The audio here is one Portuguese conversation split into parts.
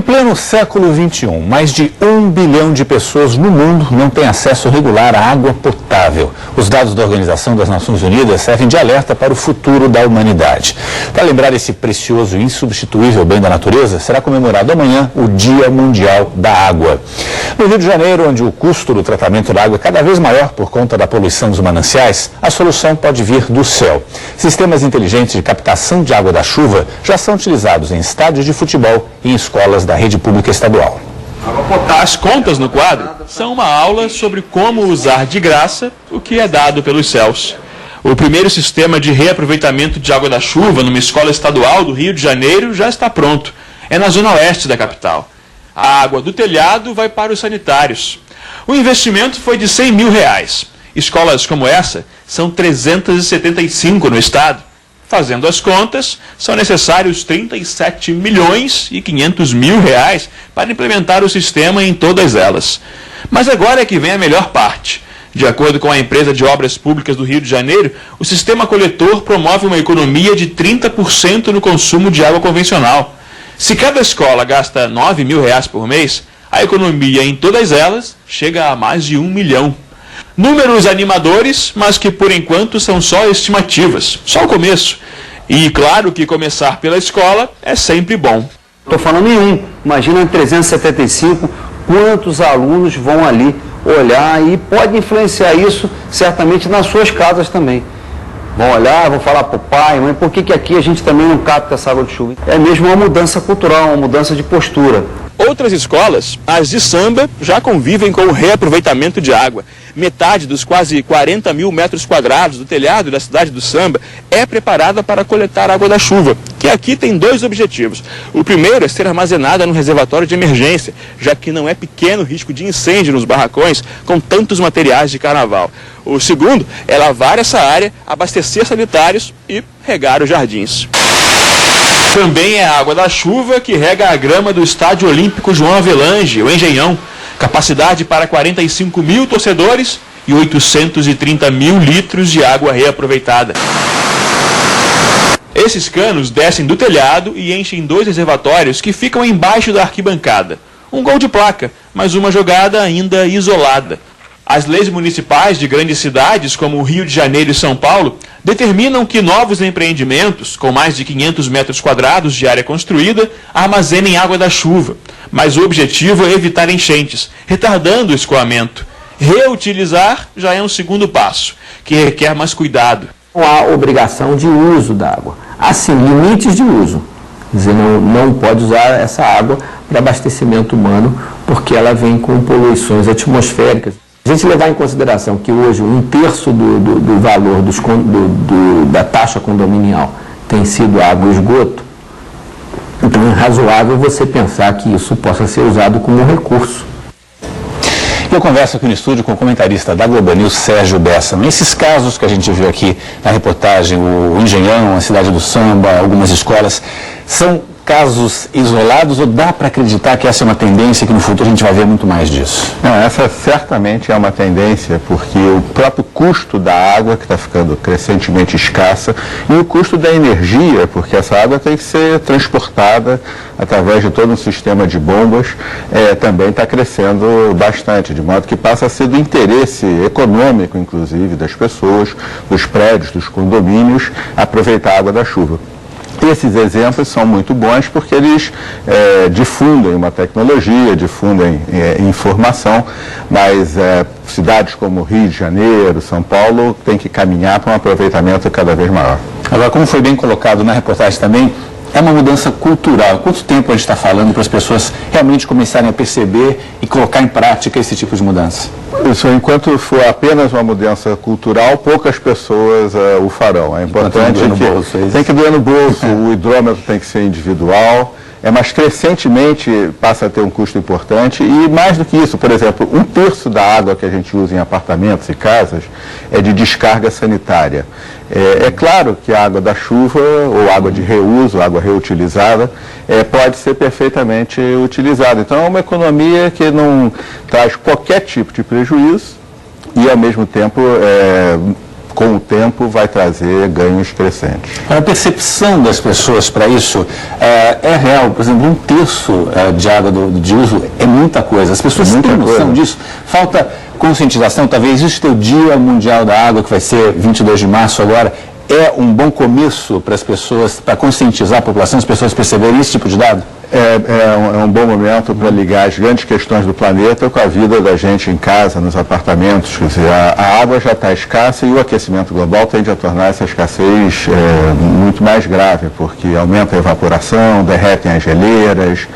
Em pleno século XXI, mais de 1 bilhão de pessoas no mundo não têm acesso regular à água potável. Os dados da Organização das Nações Unidas servem de alerta para o futuro da humanidade. Para lembrar esse precioso e insubstituível bem da natureza, será comemorado amanhã o Dia Mundial da Água. No Rio de Janeiro, onde o custo do tratamento da água é cada vez maior por conta da poluição dos mananciais, a solução pode vir do céu. Sistemas inteligentes de captação de água da chuva já são utilizados em estádios de futebol e em escolas da rede pública estadual. As contas no quadro são uma aula sobre como usar de graça o que é dado pelos céus. O primeiro sistema de reaproveitamento de água da chuva numa escola estadual do Rio de Janeiro já está pronto. É na zona oeste da capital. A água do telhado vai para os sanitários. O investimento foi de R$100 mil. Escolas como essa são 375 no estado. Fazendo as contas, são necessários R$37 milhões e 500 mil para implementar o sistema em todas elas. Mas agora é que vem a melhor parte. De acordo com a empresa de obras públicas do Rio de Janeiro, o sistema coletor promove uma economia de 30% no consumo de água convencional. Se cada escola gasta R$9 mil por mês, a economia em todas elas chega a mais de 1 milhão. Números animadores, mas que por enquanto são só estimativas, só o começo. E claro que começar pela escola é sempre bom. Estou falando em um, imagina em 375, quantos alunos vão ali olhar e pode influenciar isso certamente nas suas casas também. Vão olhar, vão falar para o pai, mãe, por que aqui a gente também não capta essa água de chuva? É mesmo uma mudança cultural, uma mudança de postura. Outras escolas, as de samba, já convivem com o reaproveitamento de água. Metade dos quase 40 mil metros quadrados do telhado da cidade do samba é preparada para coletar água da chuva, que aqui tem dois objetivos. O primeiro é ser armazenada no reservatório de emergência, já que não é pequeno o risco de incêndio nos barracões com tantos materiais de carnaval. O segundo é lavar essa área, abastecer sanitários e regar os jardins. Também é a água da chuva que rega a grama do Estádio Olímpico João Avelange, o Engenhão. Capacidade para 45 mil torcedores e 830 mil litros de água reaproveitada. Esses canos descem do telhado e enchem 2 reservatórios que ficam embaixo da arquibancada. Um gol de placa, mas uma jogada ainda isolada. As leis municipais de grandes cidades, como o Rio de Janeiro e São Paulo, determinam que novos empreendimentos, com mais de 500 metros quadrados de área construída, armazenem água da chuva. Mas o objetivo é evitar enchentes, retardando o escoamento. Reutilizar já é um segundo passo, que requer mais cuidado. Não há obrigação de uso da água. Há sim limites de uso. Quer dizer, não pode usar essa água para abastecimento humano, porque ela vem com poluições atmosféricas. A gente levar em consideração que hoje 1/3 do valor da taxa condominial tem sido água e esgoto, então é razoável você pensar que isso possa ser usado como um recurso. Eu converso aqui no estúdio com o comentarista da Globo News, Sérgio Bessano. Esses casos que a gente viu aqui na reportagem, o Engenhão, a cidade do samba, algumas escolas, são casos isolados ou dá para acreditar que essa é uma tendência que no futuro a gente vai ver muito mais disso? Não, essa certamente é uma tendência, porque o próprio custo da água, que está ficando crescentemente escassa, e o custo da energia, porque essa água tem que ser transportada através de todo um sistema de bombas, também está crescendo bastante, de modo que passa a ser do interesse econômico, inclusive, das pessoas, dos prédios, dos condomínios, aproveitar a água da chuva. Esses exemplos são muito bons porque eles difundem uma tecnologia, difundem informação, mas cidades como Rio de Janeiro, São Paulo, têm que caminhar para um aproveitamento cada vez maior. Agora, como foi bem colocado na reportagem também, é uma mudança cultural. Quanto tempo a gente está falando para as pessoas realmente começarem a perceber e colocar em prática esse tipo de mudança? Isso, enquanto for apenas uma mudança cultural, poucas pessoas o farão. É importante que tem que doer no bolso, o hidrômetro tem que ser individual, mas crescentemente passa a ter um custo importante e mais do que isso, por exemplo, 1/3 da água que a gente usa em apartamentos e casas é de descarga sanitária. É claro que a água da chuva ou água de reuso, água reutilizada, pode ser perfeitamente utilizada. Então é uma economia que não traz qualquer tipo de prejuízo e ao mesmo tempo com o tempo, vai trazer ganhos crescentes. A percepção das pessoas para isso é real. Por exemplo, 1/3 de água de uso é muita coisa. As pessoas têm noção disso. Falta conscientização. Talvez isso o Dia Mundial da Água, que vai ser 22 de março agora, é um bom começo para as pessoas, para conscientizar a população, as pessoas perceberem esse tipo de dado? É um bom momento para ligar as grandes questões do planeta com a vida da gente em casa, nos apartamentos. Quer dizer, a água já está escassa e o aquecimento global tende a tornar essa escassez muito mais grave, porque aumenta a evaporação, derretem as geleiras,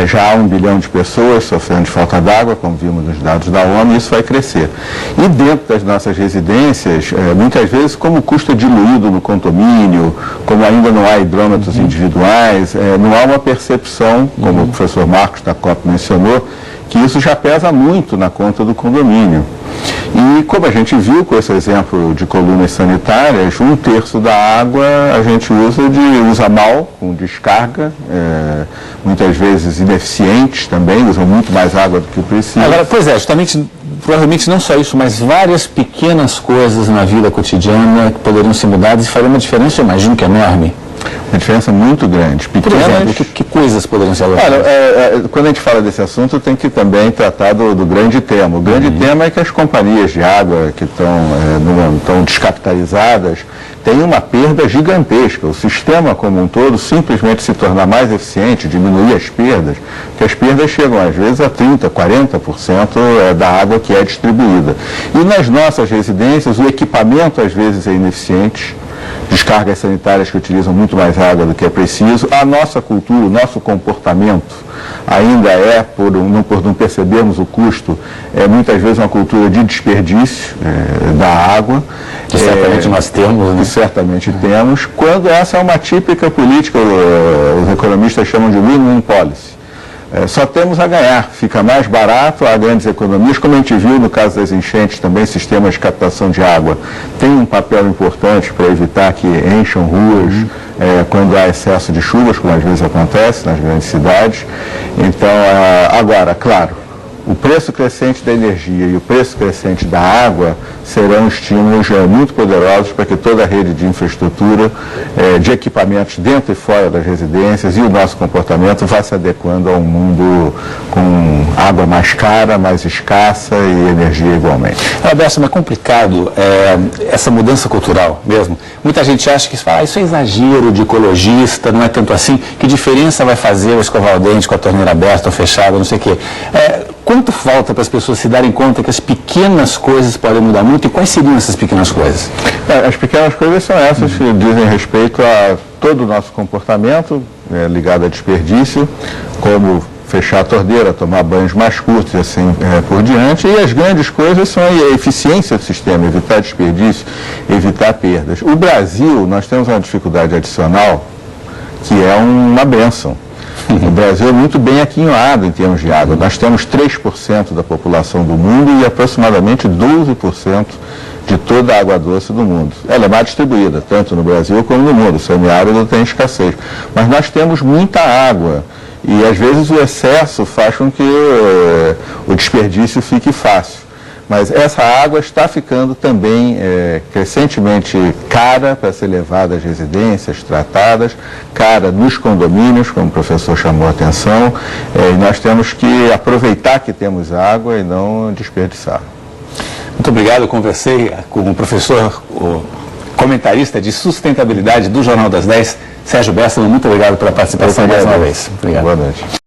já há 1 bilhão de pessoas sofrendo de falta d'água, como vimos nos dados da ONU, e isso vai crescer. E dentro das nossas residências, muitas vezes, como o custo é diluído no condomínio, como ainda não há hidrômetros individuais, não há uma percepção, como o professor Marcos da COP mencionou, que isso já pesa muito na conta do condomínio. E como a gente viu com esse exemplo de colunas sanitárias, 1/3 da água a gente usa mal, com descarga, muitas vezes ineficientes também, usam muito mais água do que precisa. Agora, pois é, justamente, provavelmente não só isso, mas várias pequenas coisas na vida cotidiana que poderiam ser mudadas e fariam uma diferença, eu imagino que é enorme. Uma diferença muito grande. Pequenas... Por exemplo, que coisas poderiam ser abordadas? Olha, quando a gente fala desse assunto, tem que também tratar do grande tema. O grande tema é que as companhias de água que estão descapitalizadas têm uma perda gigantesca. O sistema como um todo simplesmente se tornar mais eficiente, diminuir as perdas, que as perdas chegam às vezes a 30%, 40% da água que é distribuída. E nas nossas residências, o equipamento às vezes é ineficiente, descargas sanitárias que utilizam muito mais água do que é preciso. A nossa cultura, o nosso comportamento ainda por não percebermos o custo, muitas vezes uma cultura de desperdício da água. Que certamente nós temos, né? Que certamente temos, quando essa é uma típica política, os economistas chamam de win-win policy. Só temos a ganhar, fica mais barato, há grandes economias, como a gente viu no caso das enchentes também, sistemas de captação de água tem um papel importante para evitar que encham ruas quando há excesso de chuvas, como às vezes acontece nas grandes cidades. Então, agora, claro, o preço crescente da energia e o preço crescente da água serão estímulos muito poderosos para que toda a rede de infraestrutura, de equipamentos dentro e fora das residências e o nosso comportamento vá se adequando a um mundo com água mais cara, mais escassa e energia igualmente. Alberto, é complicado essa mudança cultural mesmo. Muita gente acha que isso é exagero de ecologista, não é tanto assim. Que diferença vai fazer eu escovar o dente com a torneira aberta ou fechada, não sei o quê. Quanto falta para as pessoas se darem conta que as pequenas coisas podem mudar muito e quais seriam essas pequenas coisas? As pequenas coisas são essas que dizem respeito a todo o nosso comportamento ligado a desperdício, como fechar a torneira, tomar banhos mais curtos e assim por diante. E as grandes coisas são a eficiência do sistema, evitar desperdício, evitar perdas. O Brasil, nós temos uma dificuldade adicional que é uma bênção. O Brasil é muito bem aquinhoado em termos de água. Nós temos 3% da população do mundo e aproximadamente 12% de toda a água doce do mundo. Ela é mal distribuída, tanto no Brasil como no mundo. O semiárido tem escassez. Mas nós temos muita água e, às vezes, o excesso faz com que o desperdício fique fácil. Mas essa água está ficando também crescentemente cara para ser levada às residências, tratadas, cara nos condomínios, como o professor chamou a atenção, e nós temos que aproveitar que temos água e não desperdiçar. Muito obrigado, eu conversei com o professor, o comentarista de sustentabilidade do Jornal das 10, Sérgio Bessler. Muito obrigado pela participação mais uma vez. Obrigado. Boa noite.